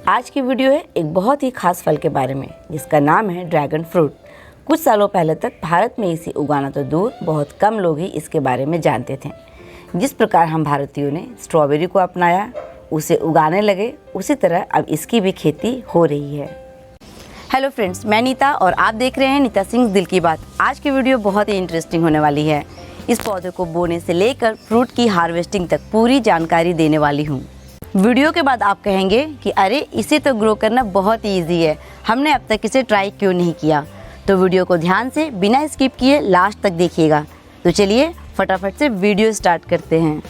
आज की वीडियो है एक बहुत ही खास फल के बारे में जिसका नाम है ड्रैगन फ्रूट। कुछ सालों पहले तक भारत में इसे उगाना तो दूर, बहुत कम लोग ही इसके बारे में जानते थे। जिस प्रकार हम भारतीयों ने स्ट्रॉबेरी को अपनाया, उसे उगाने लगे, उसी तरह अब इसकी भी खेती हो रही है। हेलो फ्रेंड्स, मैं नीता और आप देख रहे हैं नीता सिंह दिल की बात। आज की वीडियो बहुत ही इंटरेस्टिंग होने वाली है। इस पौधे को बोने से लेकर फ्रूट की हार्वेस्टिंग तक पूरी जानकारी देने वाली हूँ। वीडियो के बाद आप कहेंगे कि अरे इसे तो ग्रो करना बहुत ही ईजी है, हमने अब तक इसे ट्राई क्यों नहीं किया। तो वीडियो को ध्यान से बिना स्किप किए लास्ट तक देखिएगा। तो चलिए फटाफट से वीडियो स्टार्ट करते हैं।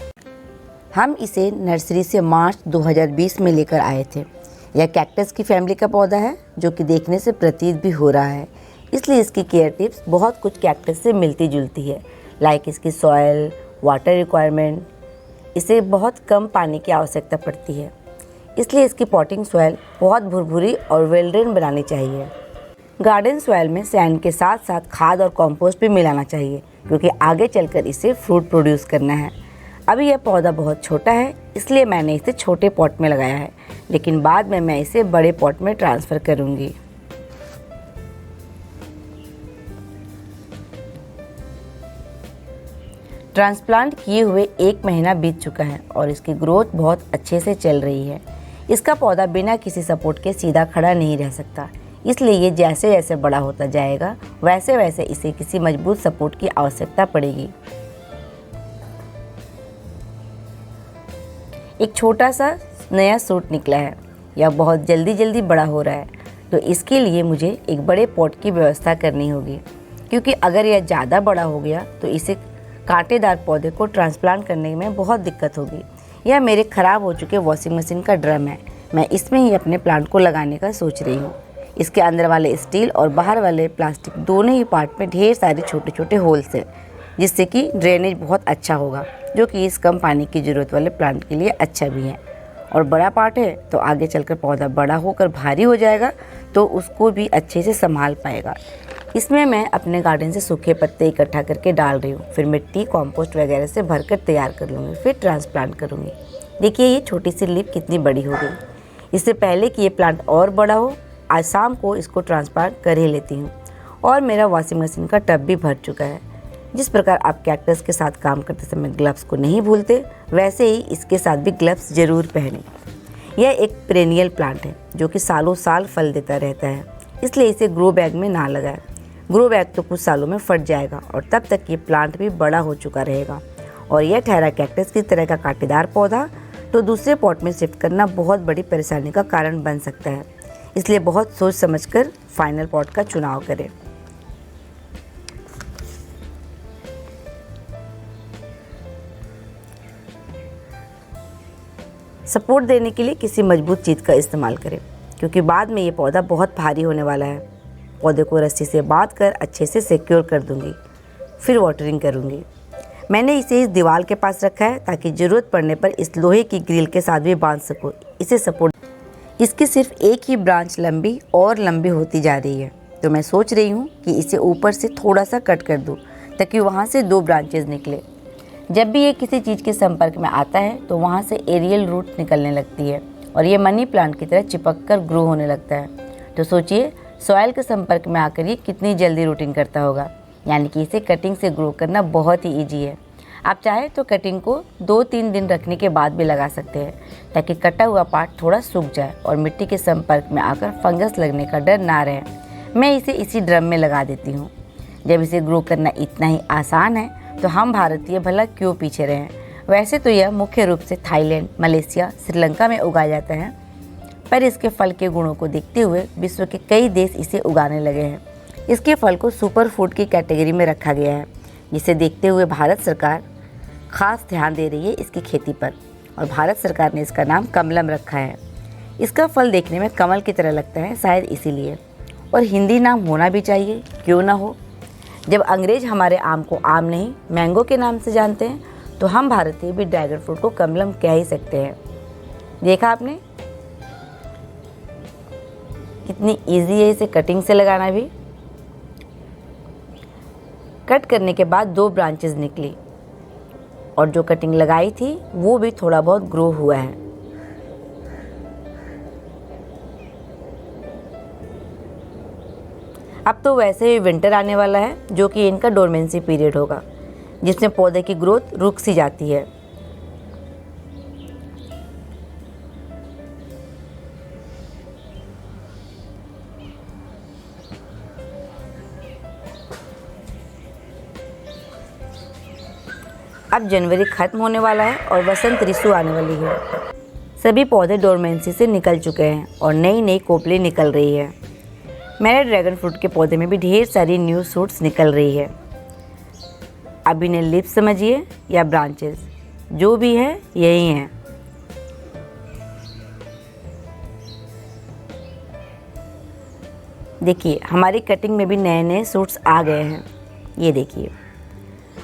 हम इसे नर्सरी से मार्च 2020 में लेकर आए थे। यह कैक्टस की फैमिली का पौधा है जो कि देखने से प्रतीत भी हो रहा है, इसलिए इसकी केयर टिप्स बहुत कुछ कैक्टस से मिलती जुलती है। लाइक इसकी सॉयल, वाटर रिक्वायरमेंट, इसे बहुत कम पानी की आवश्यकता पड़ती है, इसलिए इसकी पॉटिंग सॉयल बहुत भुरभुरी और वेल ड्रेन बनानी चाहिए। गार्डन सॉयल में सैंड के साथ साथ खाद और कंपोस्ट भी मिलाना चाहिए क्योंकि आगे चलकर इसे फ्रूट प्रोड्यूस करना है। अभी यह पौधा बहुत छोटा है, इसलिए मैंने इसे छोटे पॉट में लगाया है, लेकिन बाद में मैं इसे बड़े पॉट में ट्रांसफ़र करूँगी। ट्रांसप्लांट किए हुए 1 महीना बीत चुका है और इसकी ग्रोथ बहुत अच्छे से चल रही है। इसका पौधा बिना किसी सपोर्ट के सीधा खड़ा नहीं रह सकता, इसलिए ये जैसे जैसे बड़ा होता जाएगा वैसे वैसे इसे किसी मजबूत सपोर्ट की आवश्यकता पड़ेगी। एक छोटा सा नया सूट निकला है, यह बहुत जल्दी बड़ा हो रहा है, तो इसके लिए मुझे एक बड़े पॉट की व्यवस्था करनी होगी क्योंकि अगर यह ज़्यादा बड़ा हो गया तो इसे कांटेदार पौधे को ट्रांसप्लांट करने में बहुत दिक्कत होगी। यह मेरे ख़राब हो चुके वॉशिंग मशीन का ड्रम है, मैं इसमें ही अपने प्लांट को लगाने का सोच रही हूँ। इसके अंदर वाले स्टील और बाहर वाले प्लास्टिक दोनों ही पार्ट में ढेर सारे छोटे छोटे होल्स हैं, जिससे कि ड्रेनेज बहुत अच्छा होगा, जो कि इस कम पानी की ज़रूरत वाले प्लांट के लिए अच्छा भी है। और बड़ा पार्ट है तो आगे चलकर पौधा बड़ा होकर भारी हो जाएगा तो उसको भी अच्छे से संभाल पाएगा। इसमें मैं अपने गार्डन से सूखे पत्ते इकट्ठा करके डाल रही हूँ, फिर मिट्टी, कंपोस्ट वगैरह से भरकर तैयार कर लूँगी, फिर ट्रांसप्लांट करूँगी। देखिए ये छोटी सी लीफ कितनी बड़ी हो गई। इससे पहले कि ये प्लांट और बड़ा हो, आज शाम को इसको ट्रांसप्लांट कर ही लेती हूँ। और मेरा वॉशिंग मशीन का टब भी भर चुका है। जिस प्रकार आप कैक्टस के साथ काम करते समय ग्लव्स को नहीं भूलते, वैसे ही इसके साथ भी ग्लव्स ज़रूर पहनें। यह एक पेरेनियल प्लांट है जो कि सालों साल फल देता रहता है, इसलिए इसे ग्रो बैग में ना लगाएं। ग्रो बैग तो कुछ सालों में फट जाएगा और तब तक ये प्लांट भी बड़ा हो चुका रहेगा। और यह ठहरा कैक्टस की तरह का कांटेदार पौधा तो दूसरे पॉट में शिफ्ट करना बहुत बड़ी परेशानी का कारण बन सकता है, इसलिए बहुत सोच समझकर फाइनल पॉट का चुनाव करें। सपोर्ट देने के लिए किसी मजबूत चीज़ का इस्तेमाल करें क्योंकि बाद में ये पौधा बहुत भारी होने वाला है। पौधे को रस्सी से बांध कर अच्छे से सिक्योर कर दूंगी, फिर वाटरिंग करूंगी। मैंने इसे इस दीवार के पास रखा है ताकि ज़रूरत पड़ने पर इस लोहे की ग्रिल के साथ भी बांध सकूं। इसे सपोर्ट इसकी सिर्फ एक ही ब्रांच लंबी और लंबी होती जा रही है, तो मैं सोच रही हूँ कि इसे ऊपर से थोड़ा सा कट कर दूँ ताकि वहाँ से 2 ब्रांचेज निकले। जब भी ये किसी चीज़ के संपर्क में आता है तो वहाँ से एरियल रूट निकलने लगती है और ये मनी प्लांट की तरह चिपक कर ग्रो होने लगता है। तो सोचिए सॉयल के संपर्क में आकर ये कितनी जल्दी रूटिंग करता होगा, यानी कि इसे कटिंग से ग्रो करना बहुत ही ईजी है। आप चाहे तो कटिंग को 2-3 दिन रखने के बाद भी लगा सकते हैं ताकि कटा हुआ पार्ट थोड़ा सूख जाए और मिट्टी के संपर्क में आकर फंगस लगने का डर ना रहे। मैं इसे इसी ड्रम में लगा देती हूँ। जब इसे ग्रो करना इतना ही आसान है तो हम भारतीय भला क्यों पीछे रहें। वैसे तो यह मुख्य रूप से थाईलैंड, मलेशिया, श्रीलंका में उगाया जाता है, पर इसके फल के गुणों को देखते हुए विश्व के कई देश इसे उगाने लगे हैं। इसके फल को सुपर फूड की कैटेगरी में रखा गया है, जिसे देखते हुए भारत सरकार खास ध्यान दे रही है इसकी खेती पर, और भारत सरकार ने इसका नाम कमलम रखा है। इसका फल देखने में कमल की तरह लगता है, शायद इसीलिए। और हिंदी नाम होना भी चाहिए, क्यों ना हो। जब अंग्रेज हमारे आम को आम नहीं मैंगो के नाम से जानते हैं, तो हम भारतीय भी ड्रैगन फ्रूट को कमलम कह ही सकते हैं। देखा आपने कितनी इजी है इसे कटिंग से लगाना भी। कट करने के बाद 2 ब्रांचेस निकली और जो कटिंग लगाई थी वो भी थोड़ा बहुत ग्रो हुआ है। अब तो वैसे ही विंटर आने वाला है, जो कि इनका डोरमेंसी पीरियड होगा, जिसमें पौधे की ग्रोथ रुक सी जाती है। अब जनवरी खत्म होने वाला है और वसंत ऋतु आने वाली है। सभी पौधे डोरमेंसी से निकल चुके हैं और नई नई कोपली निकल रही है। मेरे ड्रैगन फ्रूट के पौधे में भी ढेर सारी न्यू शूट्स निकल रही है। अब इन्हें लीव्स समझिए या ब्रांचेस, जो भी है यही हैं। देखिए हमारी कटिंग में भी नए नए शूट्स आ गए हैं। ये देखिए,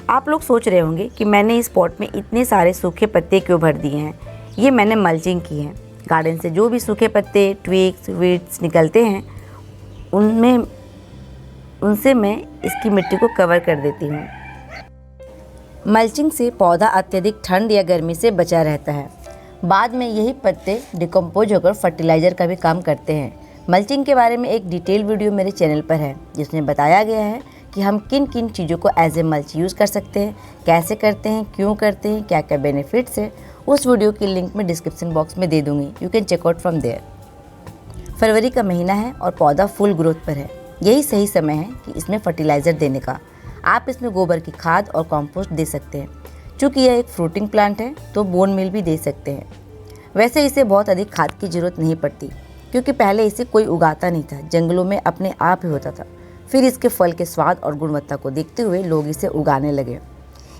आप लोग सोच रहे होंगे कि मैंने इस पॉट में इतने सारे सूखे पत्ते क्यों भर दिए हैं। ये मैंने मल्चिंग की है। गार्डन से जो भी सूखे पत्ते, ट्विग्स, वीड्स निकलते हैं उनसे मैं इसकी मिट्टी को कवर कर देती हूँ। मल्चिंग से पौधा अत्यधिक ठंड या गर्मी से बचा रहता है। बाद में यही पत्ते डिकम्पोज होकर फर्टिलाइज़र का भी काम करते हैं। मल्चिंग के बारे में एक डिटेल वीडियो मेरे चैनल पर है, जिसमें बताया गया है कि हम किन किन चीज़ों को एज ए मल्च यूज़ कर सकते हैं, कैसे करते हैं, क्यों करते हैं, क्या क्या बेनिफिट्स है। उस वीडियो की लिंक मैं डिस्क्रिप्शन बॉक्स में दे दूँगी। You can check out from there. फरवरी का महीना है और पौधा फुल ग्रोथ पर है। यही सही समय है कि इसमें फर्टिलाइज़र देने का। आप इसमें गोबर की खाद और कंपोस्ट दे सकते हैं। चूँकि यह एक फ्रूटिंग प्लांट है तो बोन मील भी दे सकते हैं। वैसे इसे बहुत अधिक खाद की ज़रूरत नहीं पड़ती, क्योंकि पहले इसे कोई उगाता नहीं था, जंगलों में अपने आप ही होता था। फिर इसके फल के स्वाद और गुणवत्ता को देखते हुए लोग इसे उगाने लगे।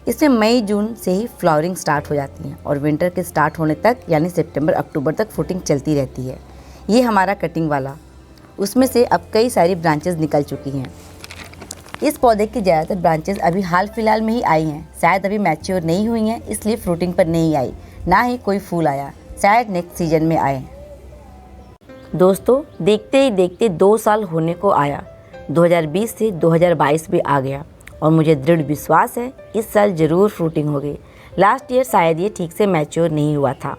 इसमें मई जून से ही फ्लावरिंग स्टार्ट हो जाती है और विंटर के स्टार्ट होने तक यानी सितंबर अक्टूबर तक फ्रूटिंग चलती रहती है। ये हमारा कटिंग वाला, उसमें से अब कई सारी ब्रांचेस निकल चुकी हैं। इस पौधे की ज़्यादातर ब्रांचेस अभी हाल फिलहाल में ही आई हैं। शायद अभी मैच्योर नहीं हुई हैं, इसलिए फ्रूटिंग पर नहीं आई, ना ही कोई फूल आया। शायद नेक्स्ट सीजन में आए। दोस्तों, देखते ही देखते 2 साल होने को आया। 2020 से 2022 भी आ गया और मुझे दृढ़ विश्वास है इस साल ज़रूर फ्रूटिंग होगी। लास्ट ईयर शायद ये ठीक से मैच्योर नहीं हुआ था।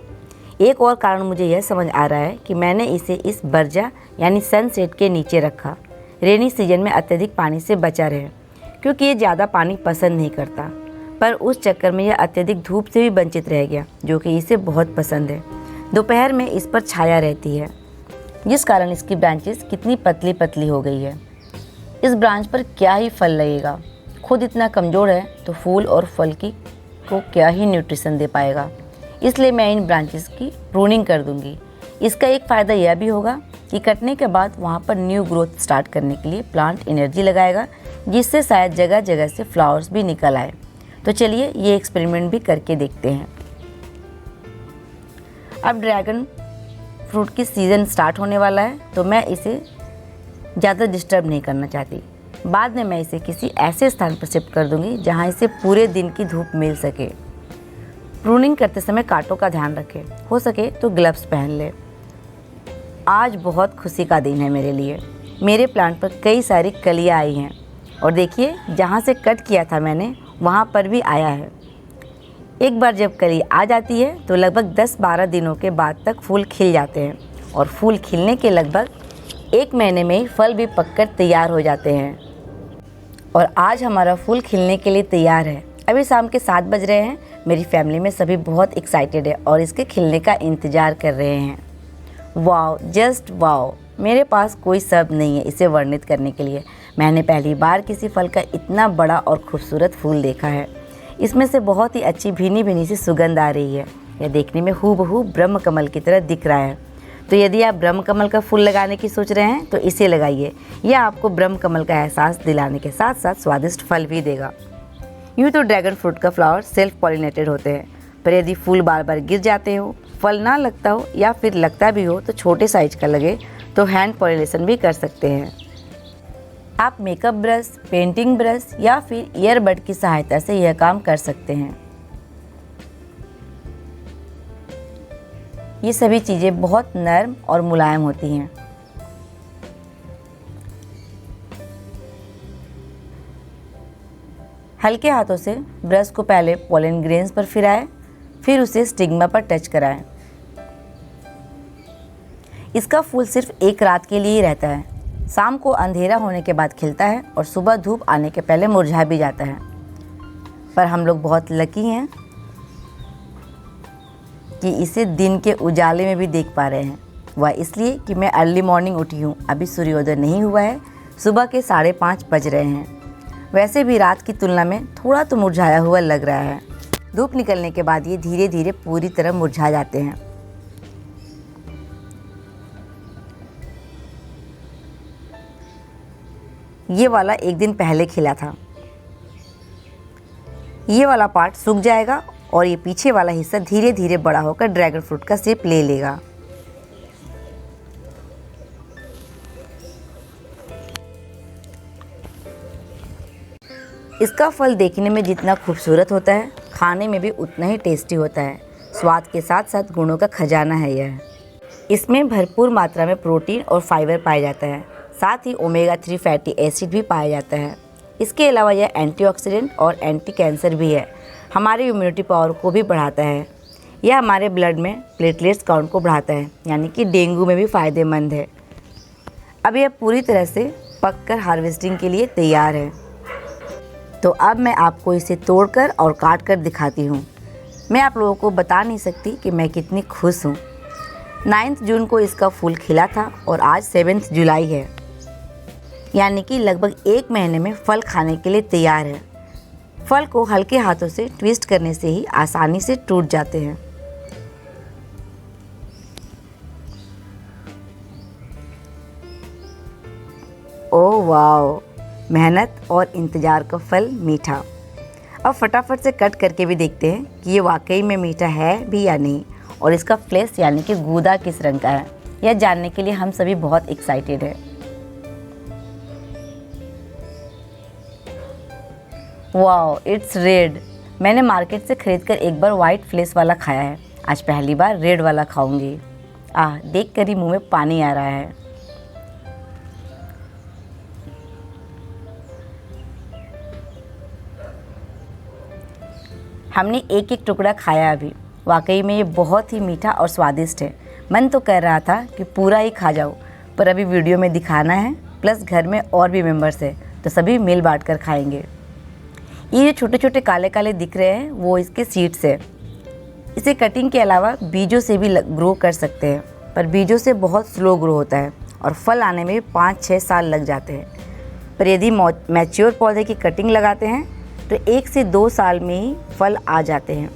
एक और कारण मुझे यह समझ आ रहा है कि मैंने इसे इस बर्जा यानी सनसेट के नीचे रखा। रेनी सीजन में अत्यधिक पानी से बचा रहे, क्योंकि ये ज़्यादा पानी पसंद नहीं करता। पर उस चक्कर में यह अत्यधिक धूप से भी वंचित रह गया, जो कि इसे बहुत पसंद है। दोपहर में इस पर छाया रहती है, जिस कारण इसकी ब्रांचेस कितनी पतली पतली हो गई है। इस ब्रांच पर क्या ही फल लगेगा। खुद इतना कमज़ोर है तो फूल और फल को क्या ही न्यूट्रिशन दे पाएगा। इसलिए मैं इन ब्रांचेस की प्रूनिंग कर दूंगी। इसका एक फ़ायदा यह भी होगा कि कटने के बाद वहाँ पर न्यू ग्रोथ स्टार्ट करने के लिए प्लांट एनर्जी लगाएगा, जिससे शायद जगह जगह से फ्लावर्स भी निकल आए। तो चलिए ये एक्सपेरिमेंट भी करके देखते हैं। अब ड्रैगन फ्रूट की सीज़न स्टार्ट होने वाला है, तो मैं इसे ज़्यादा डिस्टर्ब नहीं करना चाहती। बाद में मैं इसे किसी ऐसे स्थान पर शिफ्ट कर दूंगी जहाँ इसे पूरे दिन की धूप मिल सके। प्रूनिंग करते समय कांटों का ध्यान रखें, हो सके तो ग्लव्स पहन ले। आज बहुत खुशी का दिन है मेरे लिए। मेरे प्लांट पर कई सारी कलियाँ आई हैं और देखिए जहाँ से कट किया था मैंने वहाँ पर भी आया है। एक बार जब कली आ जाती है तो लगभग 10-12 दिनों के बाद तक फूल खिल जाते हैं और फूल खिलने के लगभग 1 महीने में ही फल भी पककर तैयार हो जाते हैं। और आज हमारा फूल खिलने के लिए तैयार है। अभी शाम के 7 बज रहे हैं। मेरी फैमिली में सभी बहुत एक्साइटेड है और इसके खिलने का इंतज़ार कर रहे हैं। वाओ, जस्ट वाओ, मेरे पास कोई शब्द नहीं है इसे वर्णित करने के लिए। मैंने पहली बार किसी फल का इतना बड़ा और खूबसूरत फूल देखा है। इसमें से बहुत ही अच्छी भीनी भीनी सी सुगंध आ रही है। यह देखने में हूबहू ब्रह्म कमल की तरह दिख रहा है। तो यदि आप ब्रह्म कमल का फूल लगाने की सोच रहे हैं तो इसे लगाइए। यह आपको ब्रह्म कमल का एहसास दिलाने के साथ साथ स्वादिष्ट फल भी देगा। यूँ तो ड्रैगन फ्रूट का फ्लावर सेल्फ पॉलिनेटेड होते हैं, पर यदि फूल बार बार गिर जाते हो, फल ना लगता हो या फिर लगता भी हो तो छोटे साइज का लगे तो हैंड पॉलिनेशन भी कर सकते हैं। आप मेकअप ब्रश, पेंटिंग ब्रश या फिर ईयरबड की सहायता से यह काम कर सकते हैं। ये सभी चीज़ें बहुत नर्म और मुलायम होती हैं। हल्के हाथों से ब्रश को पहले पोलन ग्रेन्स पर फिराएं, फिर उसे स्टिग्मा पर टच कराएं। इसका फूल सिर्फ 1 रात के लिए ही रहता है। शाम को अंधेरा होने के बाद खिलता है और सुबह धूप आने के पहले मुरझा भी जाता है। पर हम लोग बहुत लकी हैं कि इसे दिन के उजाले में भी देख पा रहे हैं। वह इसलिए कि मैं अर्ली मॉर्निंग उठी हूँ। अभी सूर्योदय नहीं हुआ है, सुबह के 5:30 बज रहे हैं। वैसे भी रात की तुलना में थोड़ा तो मुरझाया हुआ लग रहा है। धूप निकलने के बाद ये धीरे धीरे पूरी तरह मुरझा जाते हैं। ये वाला एक दिन पहले खिला था। ये वाला पार्ट सूख जाएगा और ये पीछे वाला हिस्सा धीरे धीरे बड़ा होकर ड्रैगन फ्रूट का शेप ले लेगा। इसका फल देखने में जितना खूबसूरत होता है, खाने में भी उतना ही टेस्टी होता है। स्वाद के साथ साथ गुणों का खजाना है यह। इसमें भरपूर मात्रा में प्रोटीन और फाइबर पाया जाता है। साथ ही ओमेगा 3 फैटी एसिड भी पाया जाता है। इसके अलावा यह एंटीऑक्सीडेंट और एंटी कैंसर भी है। हमारे इम्यूनिटी पावर को भी बढ़ाता है। यह हमारे ब्लड में प्लेटलेट्स काउंट को बढ़ाता है, यानी कि डेंगू में भी फ़ायदेमंद है। अब यह पूरी तरह से पककर हार्वेस्टिंग के लिए तैयार है। तो अब मैं आपको इसे तोड़कर और काट कर दिखाती हूँ। मैं आप लोगों को बता नहीं सकती कि मैं कितनी खुश हूँ। 9 जून को इसका फूल खिला था और आज 7 जुलाई है, यानी कि लगभग 1 महीने में फल खाने के लिए तैयार है। फल को हल्के हाथों से ट्विस्ट करने से ही आसानी से टूट जाते हैं। ओह वाओ, मेहनत और इंतज़ार का फल मीठा। अब फटाफट से कट करके भी देखते हैं कि ये वाकई में मीठा है भी या नहीं, और इसका फ्लेश यानी कि गूदा किस रंग का है, यह जानने के लिए हम सभी बहुत एक्साइटेड हैं। Wow, it's red. मैंने मार्केट से खरीदकर एक बार वाइट फ्लेश वाला खाया है, आज पहली बार रेड वाला खाऊंगी। देख कर ही मुंह में पानी आ रहा है। हमने एक एक टुकड़ा खाया अभी। वाकई में ये बहुत ही मीठा और स्वादिष्ट है। मन तो कर रहा था कि पूरा ही खा जाऊँ, पर अभी वीडियो में दिखाना है, प्लस घर में और भी मेंबर्स हैं, तो सभी मिल बांट कर खाएंगे। ये जो छोटे छोटे काले काले दिख रहे हैं वो इसके सीड्स है। इसे कटिंग के अलावा बीजों से भी ग्रो कर सकते हैं, पर बीजों से बहुत स्लो ग्रो होता है और फल आने में 5-6 साल लग जाते हैं। पर यदि मैच्योर पौधे की कटिंग लगाते हैं तो 1 से 2 साल में ही फल आ जाते हैं।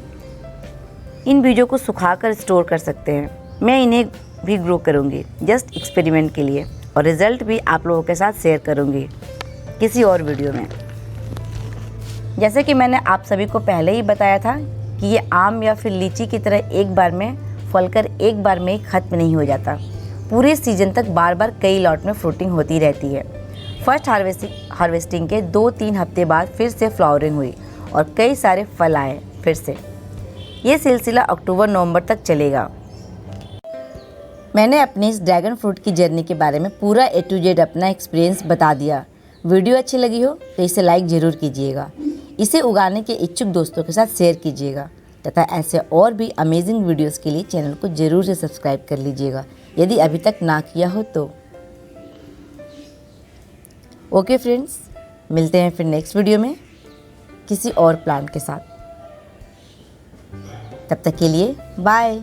इन बीजों को सुखाकर स्टोर कर सकते हैं। मैं इन्हें भी ग्रो करूँगी जस्ट एक्सपेरिमेंट के लिए, और रिज़ल्ट भी आप लोगों के साथ शेयर करूँगी किसी और वीडियो में। जैसे कि मैंने आप सभी को पहले ही बताया था कि ये आम या फिर लीची की तरह एक बार में फलकर एक बार में ही ख़त्म नहीं हो जाता। पूरे सीजन तक बार बार कई लॉट में फ्रूटिंग होती रहती है। फर्स्ट हार्वेस्टिंग के 2-3 हफ्ते बाद फिर से फ्लावरिंग हुई और कई सारे फल आए फिर से। ये सिलसिला अक्टूबर-नवंबर तक चलेगा। मैंने अपनी इस ड्रैगन फ्रूट की जर्नी के बारे में पूरा A to Z अपना एक्सपीरियंस बता दिया। वीडियो अच्छी लगी हो तो इसे लाइक ज़रूर कीजिएगा। इसे उगाने के इच्छुक दोस्तों के साथ शेयर कीजिएगा तथा ऐसे और भी अमेजिंग वीडियोस के लिए चैनल को ज़रूर से सब्सक्राइब कर लीजिएगा यदि अभी तक ना किया हो तो। ओके फ्रेंड्स, मिलते हैं फिर नेक्स्ट वीडियो में किसी और प्लान के साथ। तब तक के लिए बाय।